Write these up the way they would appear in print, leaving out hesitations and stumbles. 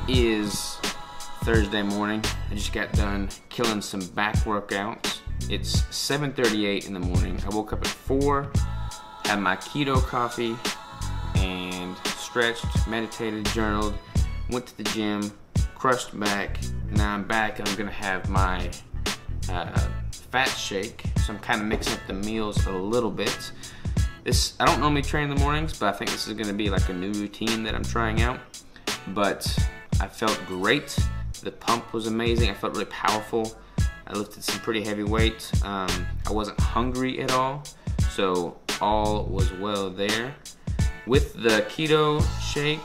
is Thursday morning. I just got done killing some back workouts. It's 7:38 in the morning. I woke up at 4, had my keto coffee, and stretched, meditated, journaled, went to the gym, crushed back. Now I'm back and I'm gonna have my fat shake. So I'm kind of mixing up the meals a little bit. I don't normally train in the mornings, but I think this is gonna be like a new routine that I'm trying out. But I felt great. The pump was amazing. I felt really powerful. I lifted some pretty heavy weight. I wasn't hungry at all, so all was well there. With the keto shake,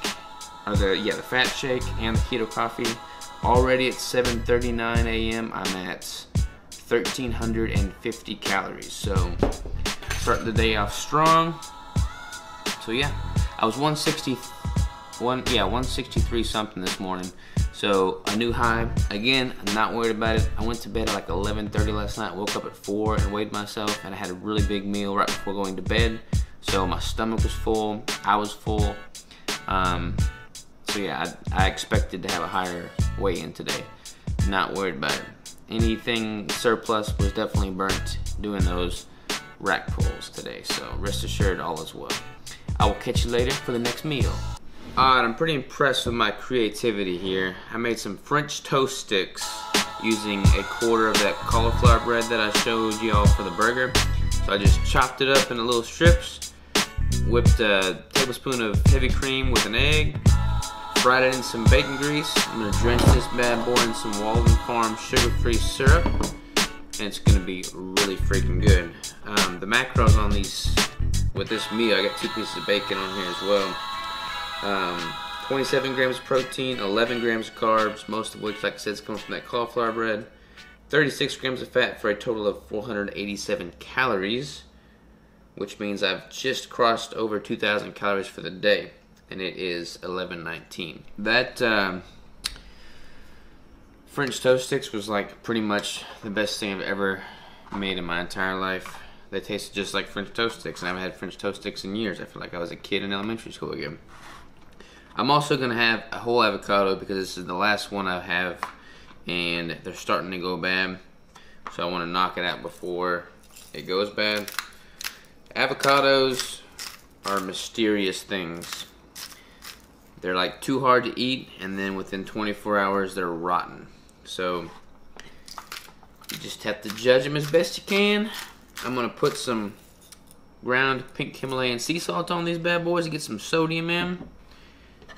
or the fat shake and the keto coffee, already at 7:39 a.m. I'm at 1,350 calories. So start the day off strong. So yeah, I was 163 something this morning. So a new high. Again, I'm not worried about it. I went to bed at like 11:30 last night, woke up at 4 and weighed myself, and I had a really big meal right before going to bed. So my stomach was full, I was full. So yeah, I expected to have a higher weigh-in today. Not worried about it. Anything surplus was definitely burnt doing those rack pulls today. So rest assured, all is well. I will catch you later for the next meal. Alright, I'm pretty impressed with my creativity here. I made some French toast sticks using a quarter of that cauliflower bread that I showed y'all for the burger. So I just chopped it up into little strips, whipped a tablespoon of heavy cream with an egg, fried it in some bacon grease. I'm gonna drench this bad boy in some Walden Farm sugar-free syrup, and it's gonna be really freaking good. The macros on these, with this meal, I got 2 pieces of bacon on here as well. 27 grams of protein, 11 grams of carbs, most of which, like I said, is coming from that cauliflower bread. 36 grams of fat for a total of 487 calories, which means I've just crossed over 2,000 calories for the day, and it is 11:19. That French toast sticks was like pretty much the best thing I've ever made in my entire life. They tasted just like French toast sticks, and I haven't had French toast sticks in years. I feel like I was a kid in elementary school again. I'm also going to have a whole avocado because this is the last one I have, and they're starting to go bad. So I want to knock it out before it goes bad. Avocados are mysterious things. They're like too hard to eat, and then within 24 hours they're rotten. So you just have to judge them as best you can. I'm going to put some ground pink Himalayan sea salt on these bad boys to get some sodium in,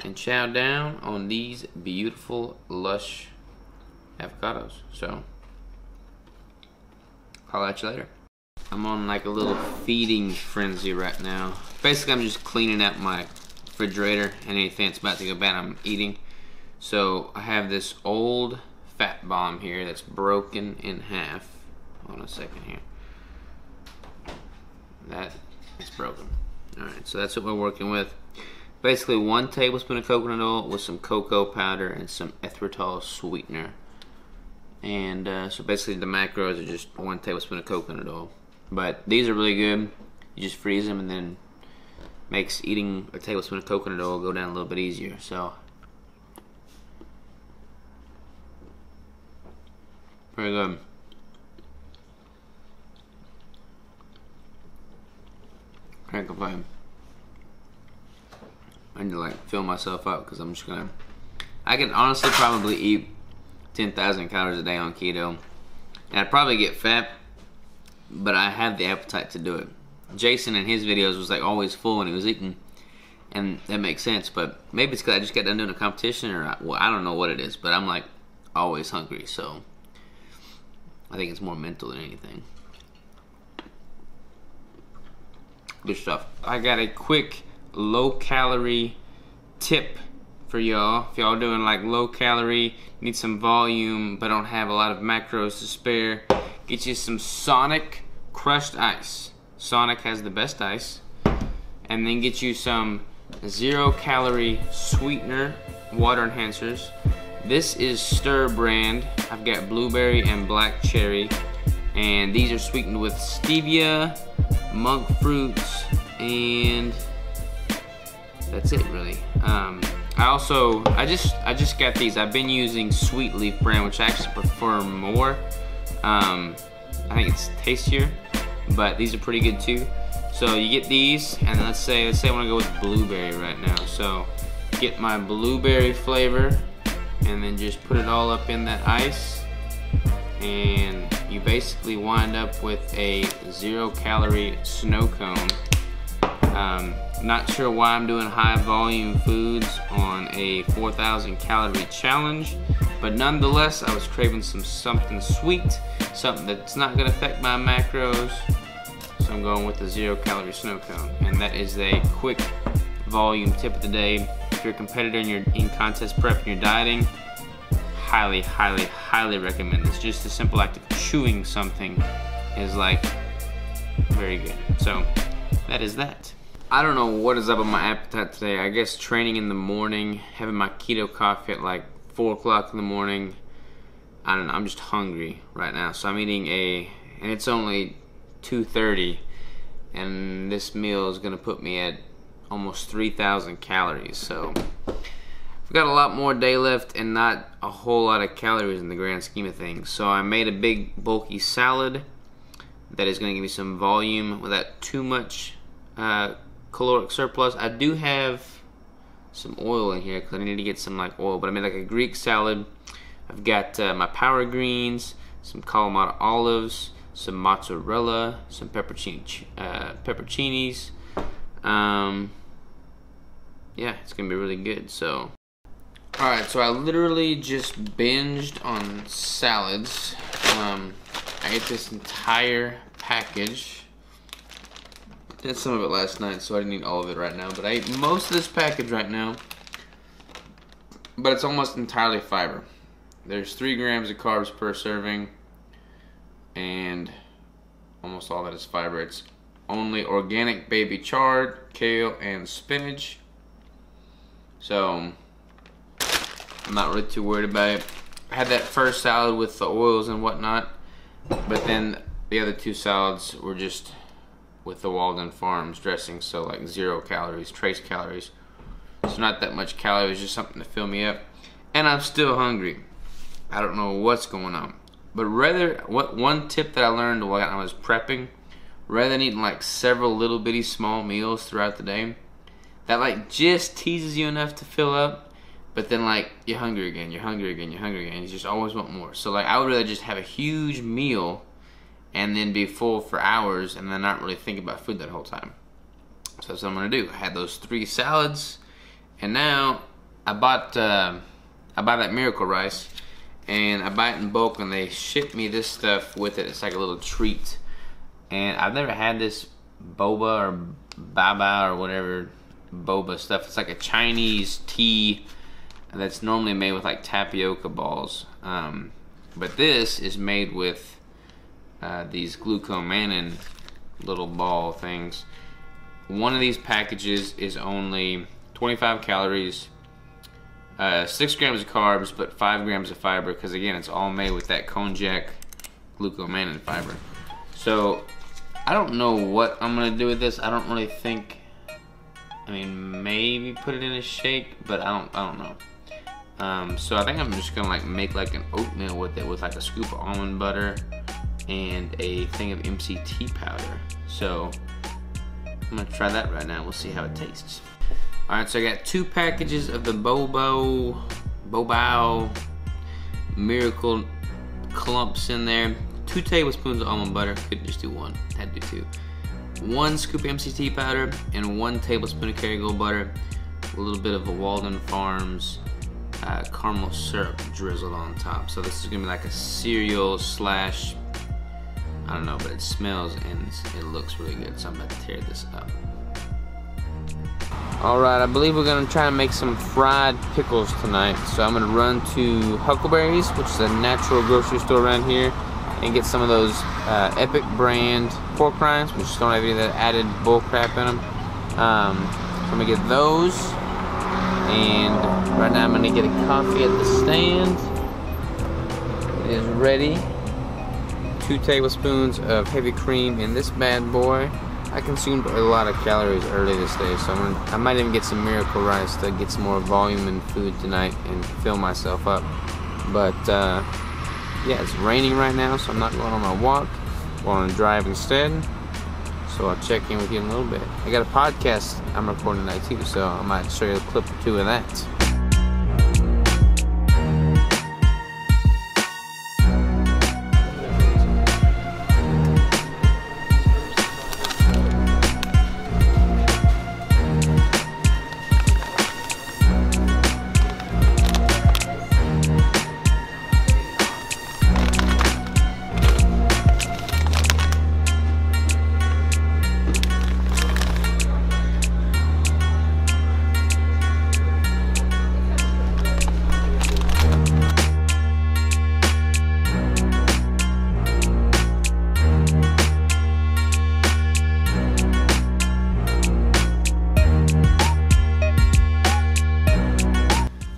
and chow down on these beautiful, lush avocados. So I'll at you later. I'm on like a little feeding frenzy right now. Basically, I'm just cleaning out my refrigerator and anything that's about to go bad I'm eating. So I have this old fat bomb here that's broken in half. Hold on a second here. That is broken. Alright, so that's what we're working with. Basically 1 tablespoon of coconut oil with some cocoa powder and some erythritol sweetener. And so basically the macros are just 1 tablespoon of coconut oil. But these are really good. You just freeze them, and then makes eating a tablespoon of coconut oil go down a little bit easier. So very good. Can't complain. I need to like fill myself up because I'm just gonna. I can honestly probably eat 10,000 calories a day on keto, and I'd probably get fat, but I have the appetite to do it. Jason in his videos was like always full when he was eating, and that makes sense. But maybe it's because I just got done doing a competition, or well, I don't know what it is, but I'm like always hungry. So I think it's more mental than anything. Good stuff. I got a quick low-calorie tip for y'all. If y'all doing like low-calorie, need some volume, but don't have a lot of macros to spare, get you some Sonic crushed ice. Sonic has the best ice. And then get you some 0-calorie sweetener water enhancers. This is Stir brand. I've got blueberry and black cherry, and these are sweetened with stevia, monk fruits, and that's it really. I just got these. I've been using Sweet Leaf brand, which I actually prefer more. I think it's tastier, but these are pretty good too. So you get these, and let's say I want to go with blueberry right now. So get my blueberry flavor, and then just put it all up in that ice, and you basically wind up with a 0-calorie snow cone. Not sure why I'm doing high volume foods on a 4,000 calorie challenge, but nonetheless, I was craving something sweet, something that's not gonna affect my macros, so I'm going with the 0-calorie snow cone. And that is a quick volume tip of the day. If you're a competitor and you're in contest prep and you're dieting, highly, highly, highly recommend this. Just the simple act of chewing something is like very good. So that is that. I don't know what is up with my appetite today. I guess training in the morning, having my keto coffee at like 4 o'clock in the morning. I don't know, I'm just hungry right now. So I'm eating and it's only 2:30, and this meal is gonna put me at almost 3,000 calories. So I've got a lot more day left and not a whole lot of calories in the grand scheme of things. So I made a big bulky salad that is gonna give me some volume without too much caloric surplus. I do have some oil in here because I need to get some like oil, but I made like a Greek salad. I've got my power greens, some Kalamata olives, some mozzarella, some pepperoncinis. Yeah, it's gonna be really good. So, alright, so I literally just binged on salads. I ate this entire package. I had some of it last night, so I didn't eat all of it right now, but I ate most of this package right now, but it's almost entirely fiber. There's 3 grams of carbs per serving, and almost all that is fiber. It's only organic baby chard, kale, and spinach. So I'm not really too worried about it. I had that first salad with the oils and whatnot, but then the other 2 salads were just with the Walden Farms dressing, so like 0 calories, trace calories. So not that much calories, just something to fill me up. And I'm still hungry. I don't know what's going on. But one tip that I learned while I was prepping, rather than eating like several little bitty small meals throughout the day, that like just teases you enough to fill up, but then like you're hungry again, you're hungry again, you're hungry again. You just always want more. So like I would rather just have a huge meal and then be full for hours and then not really think about food that whole time. So that's what I'm gonna do. I had those 3 salads, and now I buy that Miracle Rice, and I buy it in bulk, and they ship me this stuff with it. It's like a little treat. And I've never had this boba or baba or whatever boba stuff. It's like a Chinese tea that's normally made with like tapioca balls. But this is made with these glucomannan little ball things. One of these packages is only 25 calories, 6 grams of carbs, but 5 grams of fiber, because again, it's all made with that konjac glucomannan fiber. So I don't know what I'm gonna do with this. I don't really think, I mean, maybe put it in a shake, but I don't know. So I think I'm just gonna like make like an oatmeal with it, with like a scoop of almond butter and a thing of MCT powder. So I'm gonna try that right now. We'll see how it tastes. All right, so I got 2 packages of the Bobo Miracle Clumps in there. 2 tablespoons of almond butter. Couldn't just do 1. Had to do 2. 1 scoop of MCT powder and 1 tablespoon of Kerrygold butter. A little bit of the Walden Farms caramel syrup drizzled on top. So this is gonna be like a cereal slash, I don't know, but it smells and it looks really good. So I'm about to tear this up. Alright, I believe we're gonna try and make some fried pickles tonight. So I'm gonna run to Huckleberry's, which is a natural grocery store around here, and get some of those Epic brand pork rinds, which don't have any of that added bull crap in them. So I'm gonna get those, and right now I'm gonna get a coffee at the stand. It is ready. 2 tablespoons of heavy cream in this bad boy. I consumed a lot of calories early this day, so I might even get some Miracle Rice to get some more volume in food tonight and fill myself up. But yeah, it's raining right now, so I'm not going on my walk. I'm going to drive instead. So I'll check in with you in a little bit. I got a podcast I'm recording tonight too, so I might show you a clip or two of that.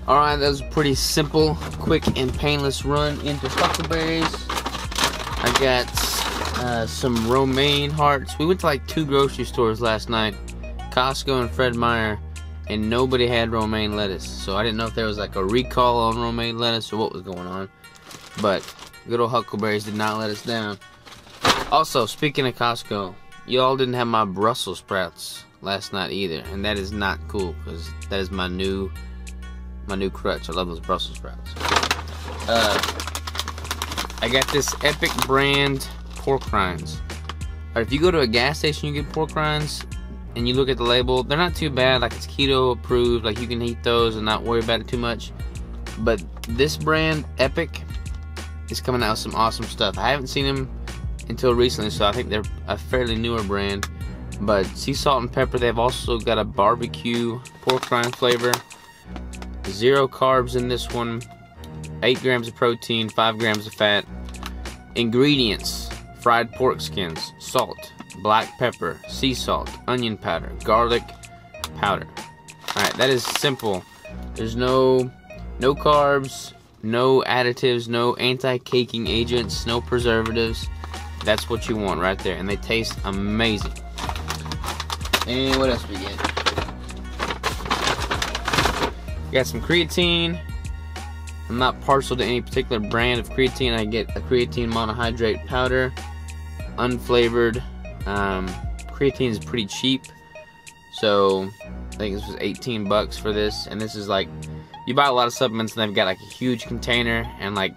Alright, that was a pretty simple, quick, and painless run into huckleberries. I got some romaine hearts. We went to like 2 grocery stores last night, Costco and Fred Meyer, and nobody had romaine lettuce. So I didn't know if there was like a recall on romaine lettuce or what was going on. But good old huckleberries did not let us down. Also, speaking of Costco, y'all didn't have my Brussels sprouts last night either, and that is not cool because that is my new crutch. I love those Brussels sprouts. I got this Epic brand pork rinds. If you go to a gas station, you get pork rinds, and you look at the label, they're not too bad. Like, it's keto approved. Like, you can eat those and not worry about it too much. But this brand, Epic, is coming out with some awesome stuff. I haven't seen them until recently, so I think they're a fairly newer brand. But sea salt and pepper. They've also got a barbecue pork rind flavor. 0 carbs in this one, 8 grams of protein, 5 grams of fat. Ingredients: fried pork skins, salt, black pepper, sea salt, onion powder, garlic powder. Alright, that is simple. There's no carbs, no additives, no anti-caking agents, no preservatives. That's what you want right there, and they taste amazing. And what else we get? Got some creatine. I'm not partial to any particular brand of creatine. I get a creatine monohydrate powder, unflavored. Creatine is pretty cheap, so I think this was 18 bucks for this. And this is like, you buy a lot of supplements and they've got like a huge container and like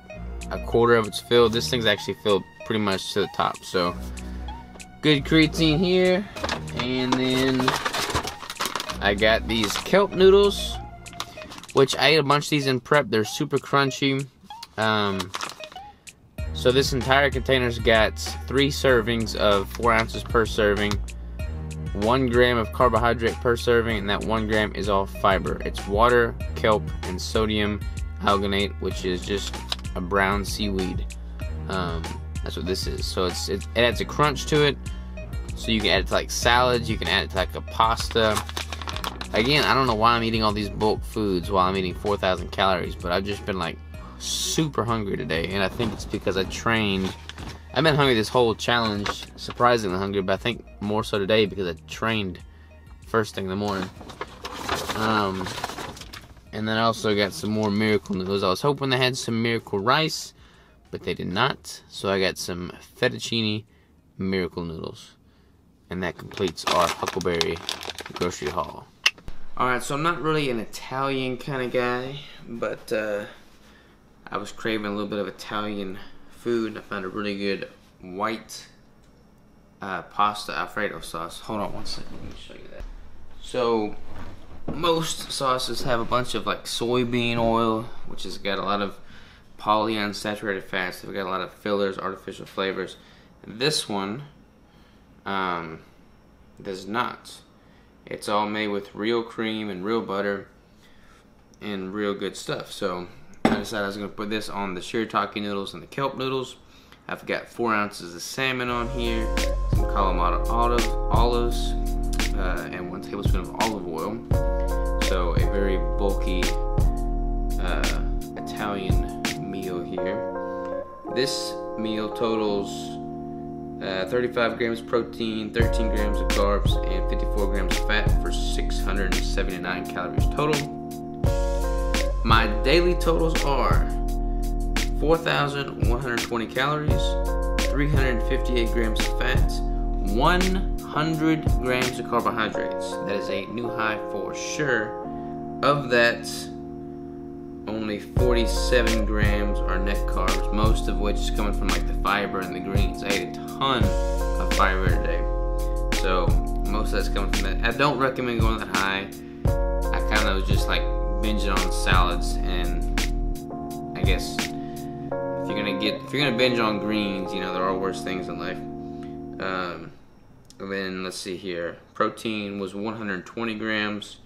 a quarter of it's filled. This thing's actually filled pretty much to the top. So good creatine here. And then I got these kelp noodles, which I ate a bunch of these in prep. They're super crunchy. So this entire container's got 3 servings of 4 ounces per serving, 1 gram of carbohydrate per serving, and that 1 gram is all fiber. It's water, kelp, and sodium alginate, which is just a brown seaweed. That's what this is. So it adds a crunch to it. So you can add it to like salads, you can add it to like a pasta. Again, I don't know why I'm eating all these bulk foods while I'm eating 4,000 calories, but I've just been like super hungry today, and I think it's because I trained. I've been hungry this whole challenge, surprisingly hungry, but I think more so today because I trained first thing in the morning. And then I also got some more Miracle noodles. I was hoping they had some Miracle Rice, but they did not, so I got some fettuccine Miracle noodles, and that completes our huckleberry grocery haul. Alright, so I'm not really an Italian kind of guy, but I was craving a little bit of Italian food. I found a really good white pasta Alfredo sauce. Hold on one second, let me show you that. So, most sauces have a bunch of like soybean oil, which has got a lot of polyunsaturated fats. They've got a lot of fillers, artificial flavors. This one does not. It's all made with real cream and real butter and real good stuff. So I decided I was going to put this on the shirataki noodles and the kelp noodles. I've got 4 ounces of salmon on here, some Kalamata olives, and 1 tablespoon of olive oil. So a very bulky Italian meal here. This meal totals 35 grams of protein, 13 grams of carbs, and 54 grams of fat for 679 calories total. My daily totals are 4,120 calories, 358 grams of fat, 100 grams of carbohydrates. That is a new high for sure. Of that, only 47 grams are net carbs, most of which is coming from like the fiber and the greens. I ate a ton of fiber today, so most of that's coming from that. I don't recommend going that high. I kind of was just like binging on salads, and I guess if you're gonna binge on greens, you know, there are worse things in life. And then let's see here. Protein was 120 grams,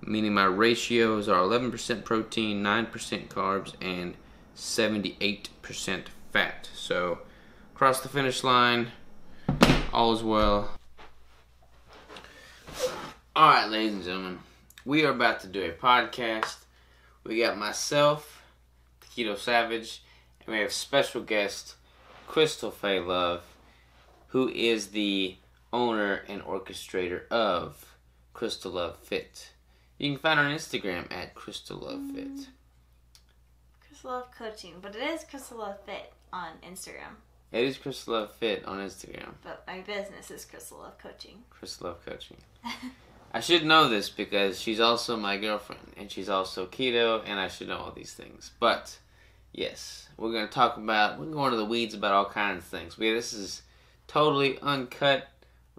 meaning my ratios are 11% protein, 9% carbs, and 78% fat. So across the finish line, all is well. All right, ladies and gentlemen, we are about to do a podcast. We got myself, the Keto Savage, and we have special guest, Crystal Faye Love, who is the owner and orchestrator of Crystal Love Fit. You can find her on Instagram at Crystal Love Fit. Crystal Love Coaching, but it is Crystal Love Fit on Instagram. It is Crystal Love Fit on Instagram. But my business is Crystal Love Coaching. Crystal Love Coaching. I should know this because she's also my girlfriend, and she's also keto, and I should know all these things. But, yes, we're going to go into the weeds about all kinds of things. This is totally uncut,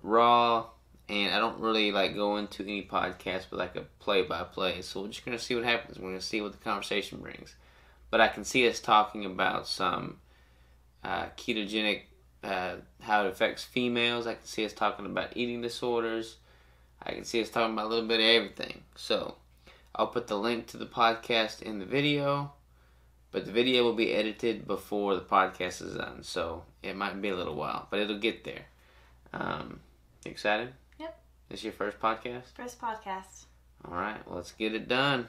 raw, and I don't really like go into any podcast but like a play-by-play. So we're just going to see what happens. We're going to see what the conversation brings. But I can see us talking about some ketogenic, how it affects females. I can see us talking about eating disorders. I can see us talking about a little bit of everything. So I'll put the link to the podcast in the video, but the video will be edited before the podcast is done. So it might be a little while, but it'll get there. You excited? Yep. This is your first podcast? First podcast. All right, well, let's get it done.